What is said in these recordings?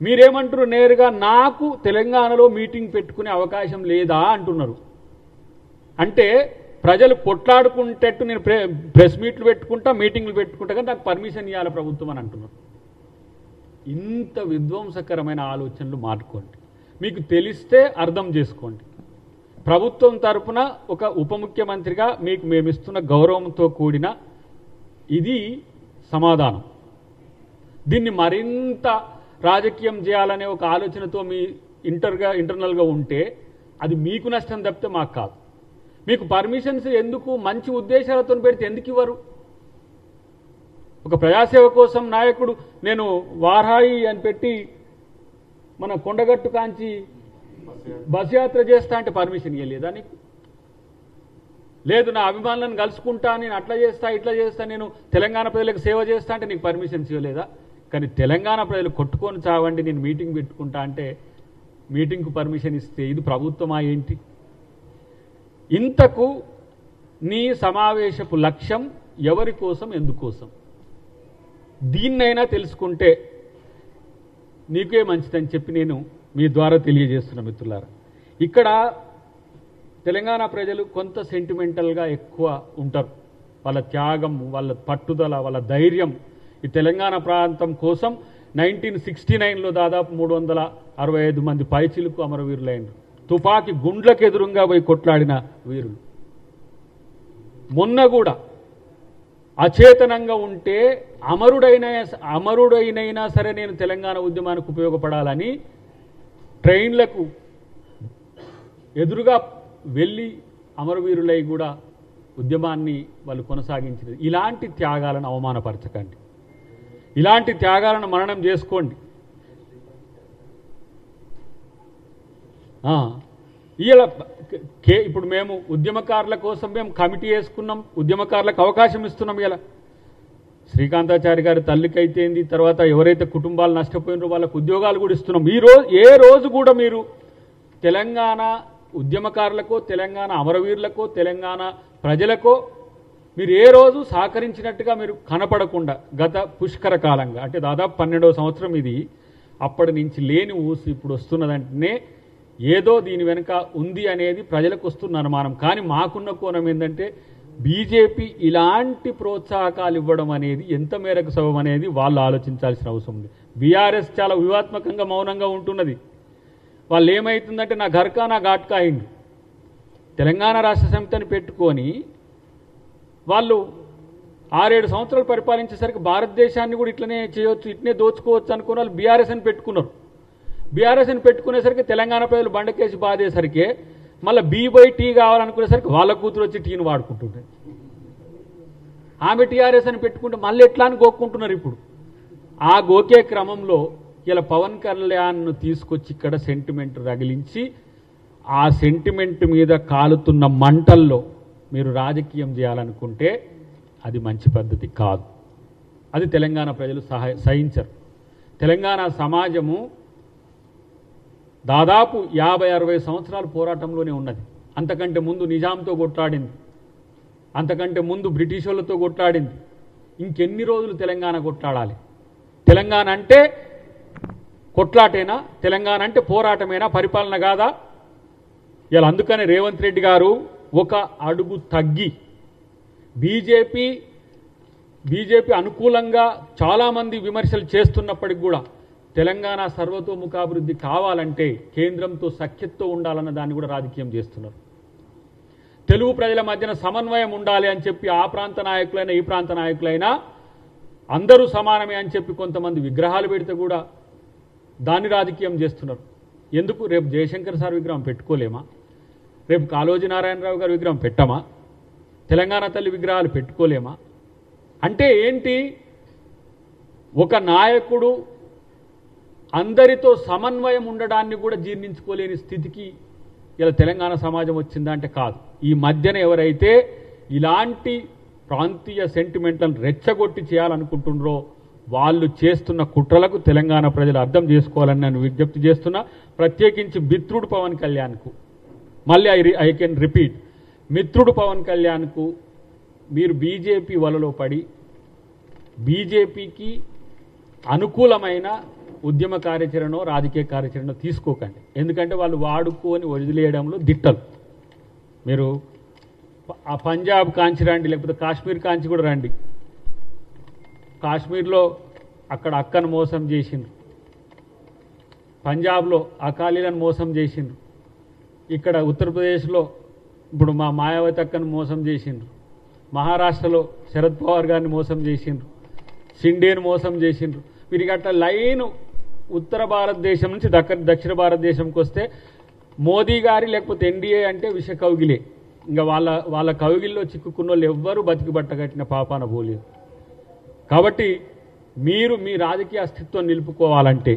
మీరేమంటారు? నేరుగా నాకు తెలంగాణలో మీటింగ్ పెట్టుకునే అవకాశం లేదా అంటున్నారు. అంటే ప్రజలు కొట్లాడుకుంటట్టు నేను ప్రెస్ మీట్లు పెట్టుకుంటా, మీటింగ్లు పెట్టుకుంటా, కానీ నాకు పర్మిషన్ ఇవ్వాలి ప్రభుత్వం అని అంటున్నారు. ఇంత విధ్వంసకరమైన ఆలోచనలు మానుకోండి. మీకు తెలిస్తే అర్థం చేసుకోండి. ప్రభుత్వం తరపున ఒక ఉప ముఖ్యమంత్రిగా మీకు మేమిస్తున్న గౌరవంతో కూడిన ఇది సమాధానం. దీన్ని మరింత రాజకీయం చేయాలనే ఒక ఆలోచనతో మీ ఇంటర్నల్గా ఉంటే అది మీకు నష్టం తప్పితే మాకు కాదు. మీకు పర్మిషన్స్ ఎందుకు? మంచి ఉద్దేశాలతో పెడితే ఎందుకు ఇవ్వరు? ఒక ప్రజాసేవ కోసం నాయకుడు నేను వారాయి అని పెట్టి మన కొండగట్టు కాంచి బస్ యాత్ర చేస్తా అంటే పర్మిషన్ ఇవ్వలేదా నీకు? లేదు, నా అభిమానులను కలుసుకుంటా, నేను అట్లా చేస్తా, ఇట్లా చేస్తా, నేను తెలంగాణ ప్రజలకు సేవ చేస్తా అంటే నీకు పర్మిషన్స్ ఇవ్వలేదా? కానీ తెలంగాణ ప్రజలు కొట్టుకొని చావండి, నేను మీటింగ్ పెట్టుకుంటా అంటే మీటింగ్కు పర్మిషన్ ఇస్తే ఇది ప్రభుత్వమా ఏంటి? ఇంతకు నీ సమావేశపు లక్ష్యం ఎవరి కోసం, ఎందుకోసం? దీన్నైనా తెలుసుకుంటే నీకే మంచిదని చెప్పి నేను మీ ద్వారా తెలియజేస్తున్న మిత్రులారా. ఇక్కడ తెలంగాణ ప్రజలు కొంత సెంటిమెంటల్గా ఎక్కువ ఉంటారు. వాళ్ళ త్యాగం, వాళ్ళ పట్టుదల, వాళ్ళ ధైర్యం ఈ తెలంగాణ ప్రాంతం కోసం 1969లో దాదాపు 365 మంది పైచిలుకు అమరవీరులైనరు. తుపాకీ గుండ్లకు ఎదురుగా పోయి కొట్లాడిన వీరులు. మొన్న కూడా అచేతనంగా ఉంటే అమరుడైనైనా సరే నేను తెలంగాణ ఉద్యమానికి ఉపయోగపడాలని ట్రైన్లకు ఎదురుగా వెళ్ళి అమరవీరులై కూడా ఉద్యమాన్ని వాళ్ళు కొనసాగించినది. ఇలాంటి త్యాగాలను అవమానపరచకండి, ఇలాంటి త్యాగాలను మననం చేసుకోండి. ఇలా ఇప్పుడు మేము ఉద్యమకారుల కోసం మేము కమిటీ వేసుకున్నాం, ఉద్యమకారులకు అవకాశం ఇస్తున్నాం. ఇలా శ్రీకాంతాచారి గారి తల్లికైతేంది, తర్వాత ఎవరైతే కుటుంబాలు నష్టపోయినారో వాళ్ళకు ఉద్యోగాలు కూడా ఇస్తున్నాం. ఏ రోజు కూడా మీరు తెలంగాణ ఉద్యమకారులకో, తెలంగాణ అమరవీరులకో, తెలంగాణ ప్రజలకో మీరు ఏ రోజు సహకరించినట్టుగా మీరు కనపడకుండా గత పుష్కర కాలంగా, అంటే దాదాపు 12వ సంవత్సరం ఇది, అప్పటి నుంచి లేని ఊసి ఇప్పుడు వస్తున్నదంటేనే ఏదో దీని వెనుక ఉంది అనేది ప్రజలకు వస్తున్న అనుమానం. కానీ మాకున్న కోణం ఏంటంటే బీజేపీ ఇలాంటి ప్రోత్సాహకాలు ఇవ్వడం అనేది ఎంత మేరకు సబబు అనేది వాళ్ళు ఆలోచించాల్సిన అవసరం ఉంది. బీఆర్ఎస్ చాలా వ్యూహాత్మకంగా మౌనంగా ఉంటున్నది. వాళ్ళు ఏమవుతుందంటే నా ఘర్కా నా ఘాట్కా అయింది. తెలంగాణ రాష్ట్ర సమితిని పెట్టుకొని వాళ్ళు 6-7 సంవత్సరాలు పరిపాలించేసరికి భారతదేశాన్ని కూడా ఇట్లనే చేయొచ్చు, ఇట్లనే దోచుకోవచ్చు అనుకున్న వాళ్ళు బీఆర్ఎస్ అని పెట్టుకున్నారు. బీఆర్ఎస్ అని పెట్టుకునేసరికి తెలంగాణ ప్రజలు బండకేసి బాధేసరికి మళ్ళీ బీ/టీ కావాలనుకునేసరికి వాళ్ళ కూతురు వచ్చి టీని వాడుకుంటుంటారు. ఆమె టీఆర్ఎస్ అని పెట్టుకుంటే మళ్ళీ ఎట్లా అని గోక్కుంటున్నారు. ఇప్పుడు ఆ గోకే క్రమంలో ఇలా పవన్ కళ్యాణ్ను తీసుకొచ్చి ఇక్కడ సెంటిమెంట్ రగిలించి ఆ సెంటిమెంట్ మీద కాలుతున్న మంటల్లో మీరు రాజకీయం చేయాలనుకుంటే అది మంచి పద్ధతి కాదు. అది తెలంగాణ ప్రజలు సహించరు. తెలంగాణ సమాజము దాదాపు 50-60 సంవత్సరాల పోరాటంలోనే ఉన్నది. అంతకంటే ముందు నిజాంతో కొట్లాడింది, అంతకంటే ముందు బ్రిటిష్ వాళ్ళతో కొట్లాడింది. ఇంకెన్ని రోజులు తెలంగాణ కొట్లాడాలి? తెలంగాణ అంటే కొట్లాటేనా? తెలంగాణ అంటే పోరాటమేనా? పరిపాలన కాదా? ఇలా అందుకనే రేవంత్ రెడ్డి గారు ఒక అడుగు తగ్గి బీజేపీ అనుకూలంగా చాలామంది విమర్శలు చేస్తున్నప్పటికి కూడా తెలంగాణ సర్వతోముఖాభివృద్ధి కావాలంటే కేంద్రంతో సఖ్యతతో ఉండాలన్న దాన్ని కూడా రాజకీయం చేస్తున్నారు. తెలుగు ప్రజల మధ్యన సమన్వయం ఉండాలి అని చెప్పి ఆ ప్రాంత నాయకులైనా ఈ ప్రాంత నాయకులైనా అందరూ సమానమే అని చెప్పి కొంతమంది విగ్రహాలు పెడితే కూడా దాన్ని రాజకీయం చేస్తున్నారు. ఎందుకు? రేపు జయశంకర్ సార్ విగ్రహం పెట్టుకోలేమా? రేపు కాళోజీ నారాయణరావు గారి విగ్రహం పెట్టమా? తెలంగాణ తల్లి విగ్రహాలు పెట్టుకోలేమా? అంటే ఏంటి? ఒక నాయకుడు అందరితో సమన్వయం ఉండడాన్ని కూడా జీర్ణించుకోలేని స్థితికి ఇలా తెలంగాణ సమాజం వచ్చిందా అంటే కాదు. ఈ మధ్యన ఎవరైతే ఇలాంటి ప్రాంతీయ సెంటిమెంట్లను రెచ్చగొట్టి చేయాలనుకుంటున్నారో వాళ్ళు చేస్తున్న కుట్రలకు తెలంగాణ ప్రజలు అర్థం చేసుకోవాలని నేను విజ్ఞప్తి చేస్తున్నా. ప్రత్యేకించి మిత్రుడు పవన్ కళ్యాణ్కు మళ్ళీ ఐ కెన్ రిపీట్, మిత్రుడు పవన్ కళ్యాణ్కు మీరు బీజేపీ వలలో పడి బీజేపీకి అనుకూలమైన ఉద్యమ కార్యాచరణ రాజకీయ కార్యాచరణ తీసుకోకండి. ఎందుకంటే వాళ్ళు వాడుకొని వదిలేయడంలో దిట్టలు. మీరు ఆ పంజాబ్ కాంచి రండి, లేకపోతే కాశ్మీర్ కాంచి కూడా రండి. కాశ్మీర్లో అక్కడ అక్కను మోసం చేసిండ్రు, పంజాబ్లో అకాలీలను మోసం చేసిండ్రు, ఇక్కడ ఉత్తరప్రదేశ్లో ఇప్పుడు మా మాయావతి అక్కను మోసం చేసిండ్రు, మహారాష్ట్రలో శరద్ పవార్ గారిని మోసం చేసిండ్రు, షిండేను మోసం చేసిండ్రు. వీరికి అట్లా లైను ఉత్తర భారతదేశం నుంచి దక్షిణ భారతదేశంకి వస్తే మోదీ గారి లేకపోతే ఎన్డీఏ అంటే విష కౌగిలే. ఇంకా వాళ్ళ కౌగిల్లో చిక్కుకున్న వాళ్ళు ఎవ్వరూ బతికి బట్టగట్టిన పాపాన పోలేదు. కాబట్టి మీరు మీ రాజకీయ అస్తిత్వం నిలుపుకోవాలంటే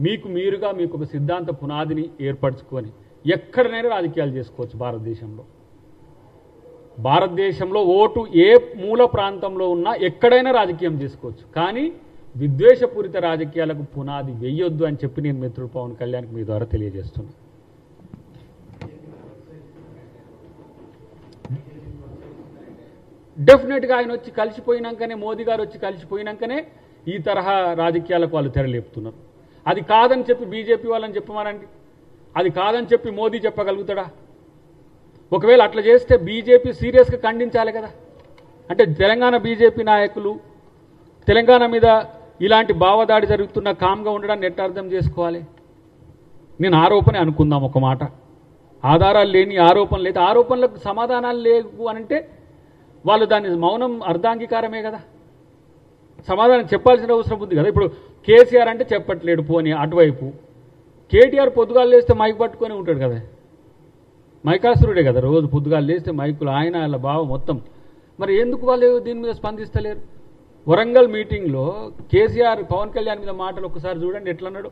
మీకు ఒక సిద్ధాంత పునాదిని ఏర్పరచుకొని ఎక్కడనైనా రాజకీయాలు చేసుకోవచ్చు. భారతదేశంలో ఓటు ఏ మూల ప్రాంతంలో ఉన్నా ఎక్కడైనా రాజకీయం చేసుకోవచ్చు. కానీ విద్వేషపూరిత రాజకీయాలకు పునాది వేయొద్దు అని చెప్పి నేను మిత్రుడు పవన్ కళ్యాణ్కి మీ ద్వారా తెలియజేస్తున్నాను. డెఫినెట్గా ఆయన వచ్చి కలిసిపోయినాకనే, మోదీ గారు వచ్చి కలిసిపోయినాకనే ఈ తరహా రాజకీయాలకు వాళ్ళు తెరలేపుతున్నారు. అది కాదని చెప్పి బీజేపీ వాళ్ళని చెప్పమారండి, అది కాదని చెప్పి మోదీ చెప్పగలుగుతాడా? ఒకవేళ అట్లా చేస్తే బీజేపీ సీరియస్గా ఖండించాలి కదా. అంటే తెలంగాణ బీజేపీ నాయకులు తెలంగాణ మీద ఇలాంటి భావదాడి జరుగుతున్న కామ్గా ఉండడాన్ని ఎట్లా అర్థం చేసుకోవాలి? నేను ఆరోపణ అనుకుందాం, ఒక మాట ఆధారాలు లేని ఆరోపణలు అయితే ఆరోపణలకు సమాధానాలు లేవు అనంటే వాళ్ళు దాని మౌనం అర్ధాంగీకారమే కదా. సమాధానం చెప్పాల్సిన అవసరం ఉంది కదా. ఇప్పుడు కేసీఆర్ అంటే చెప్పట్లేడు, పోనీ అటువైపు కేటీఆర్ పొద్దుగాలు లేస్తే మైక్ పట్టుకొని ఉంటాడు కదా, మైకాసురుడే కదా, రోజు పొద్దుగాలు లేస్తే మైకులు ఆయన వాళ్ళ బావ మొత్తం. మరి ఎందుకు వాళ్ళు దీని మీద స్పందిస్తలేరు? వరంగల్ మీటింగ్లో కేసీఆర్ పవన్ కళ్యాణ్ మీద మాటలు ఒక్కసారి చూడండి ఎట్లన్నాడు.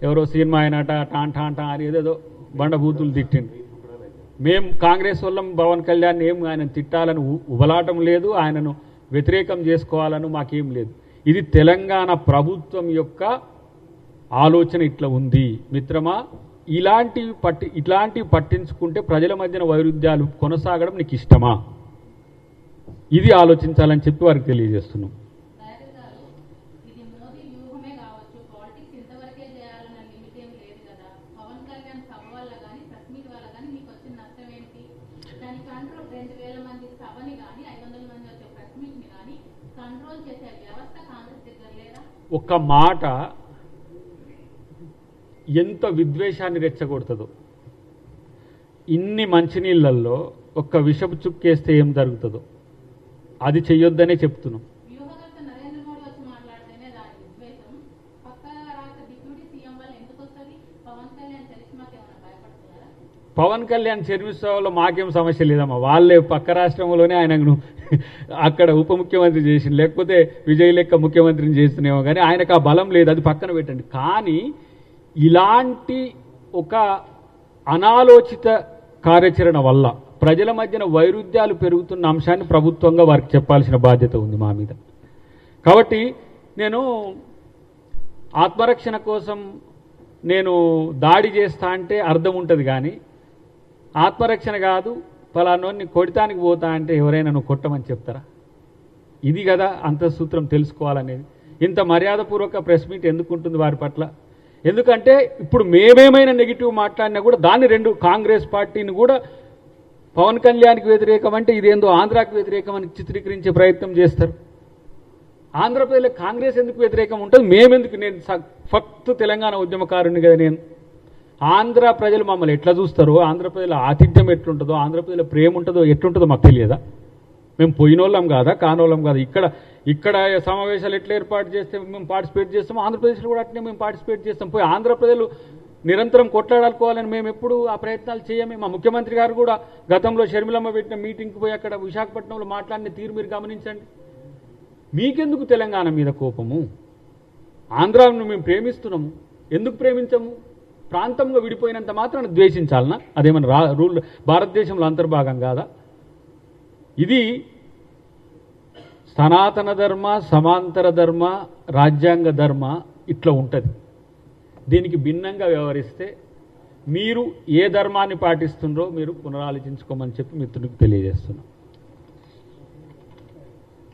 ఎవరో సినిమా ఆయనట టాన్ టాన్ టాన్ అని ఏదేదో బండబూతులు తిట్టిండు. మేము కాంగ్రెస్ వాళ్ళం పవన్ కళ్యాణ్ ఏం ఆయన తిట్టాలని ఉబలాటం లేదు, ఆయనను వ్యతిరేకం చేసుకోవాలని మాకేం లేదు. ఇది తెలంగాణ ప్రభుత్వం యొక్క ఆలోచన ఇట్లా ఉంది మిత్రమా. ఇట్లాంటివి పట్టించుకుంటే ప్రజల మధ్యన వైరుధ్యాలు కొనసాగడం నీకు ఇష్టమా? ఇది ఆలోచించాలని చెప్పి వారికి తెలియజేస్తున్నాం. ఒక మాట ఎంత విద్వేషాన్ని రెచ్చగొడుతుందో. ఇన్ని మంచినీళ్ళల్లో ఒక్క విషపు చుక్కేస్తే ఏం జరుగుతుందో అది చెయ్యొద్దనే చెప్తున్నాం. పవన్ కళ్యాణ్ చర్మిస్తాలో మాకేం సమస్య లేదమ్మా. వాళ్ళే పక్క రాష్ట్రంలోనే ఆయనను అక్కడ ఉప ముఖ్యమంత్రి చేసింది, లేకపోతే విజయ్ లెక్క ముఖ్యమంత్రిని చేస్తున్నామో, కానీ ఆయనకు ఆ బలం లేదు, అది పక్కన పెట్టండి. కానీ ఇలాంటి ఒక అనాలోచిత కార్యాచరణ వల్ల ప్రజల మధ్యన వైరుధ్యాలు పెరుగుతున్న అంశాన్ని ప్రభుత్వంగా వారికి చెప్పాల్సిన బాధ్యత ఉంది మా మీద. కాబట్టి నేను ఆత్మరక్షణ కోసం నేను దాడి చేస్తా అంటే అర్థం ఉంటుంది, కానీ ఆత్మరక్షణ కాదు ఫలానోని కొడతానికి పోతా అంటే ఎవరైనా నువ్వు కొట్టమని చెప్తారా? ఇది కదా అంతఃసూత్రం తెలుసుకోవాలనేది. ఇంత మర్యాదపూర్వక ప్రెస్ మీట్ ఎందుకు ఉంటుంది వారి పట్ల? ఎందుకంటే ఇప్పుడు మేమేమైనా నెగిటివ్ మాట్లాడినా కూడా దాన్ని కాంగ్రెస్ పార్టీని కూడా పవన్ కళ్యాణ్కి వ్యతిరేకం అంటే ఇదేందో ఆంధ్రాకి వ్యతిరేకం అని చిత్రీకరించే ప్రయత్నం చేస్తారు. ఆంధ్రప్రదేశ్లో కాంగ్రెస్ ఎందుకు వ్యతిరేకం ఉంటుంది? మేమెందుకు? నేను ఫక్త్ తెలంగాణ ఉద్యమకారుని కదా. నేను ఆంధ్ర ప్రజలు మమ్మల్ని ఎట్లా చూస్తారో, ఆంధ్ర ప్రజల ఆతిథ్యం ఎట్లుంటుందో, ఆంధ్ర ప్రజల ప్రేమ ఉంటుందో ఎట్లుంటుందో మాకు తెలియదా? మేము పోయినోళ్ళం కాదా, కానోళ్ళం కాదా? ఇక్కడ సమావేశాలు ఎట్లా ఏర్పాటు చేస్తే మేము పార్టిసిపేట్ చేస్తాం, ఆంధ్రప్రదేశ్లో కూడా అట్లనే మేము పార్టిసిపేట్ చేస్తాం. పోయి ఆంధ్ర ప్రజలు నిరంతరం కొట్లాడాలుకోవాలని మేము ఎప్పుడు ఆ ప్రయత్నాలు చేయమే. మా ముఖ్యమంత్రి గారు కూడా గతంలో షర్మిలమ్మ పెట్టిన మీటింగ్కి పోయి అక్కడ విశాఖపట్నంలో మాట్లాడిన తీరు మీరు గమనించండి. మీకెందుకు తెలంగాణ మీద కోపము? ఆంధ్రాను మేము ప్రేమిస్తున్నాము, ఎందుకు ప్రేమించము? ప్రాంతంగా విడిపోయినంత మాత్రాన ద్వేషించాలనా? అదేమన్నా రూల్ భారతదేశంలో అంతర్భాగం కాదా? ఇది సనాతన ధర్మ, సమాంతర ధర్మ, రాజ్యాంగ ధర్మ ఇట్లా ఉంటుంది. దీనికి భిన్నంగా వ్యవహరిస్తే మీరు ఏ ధర్మాన్ని పాటిస్తుండ్రో మీరు పునరాలోచించుకోమని చెప్పి మిత్రునికి తెలియజేస్తున్నాం.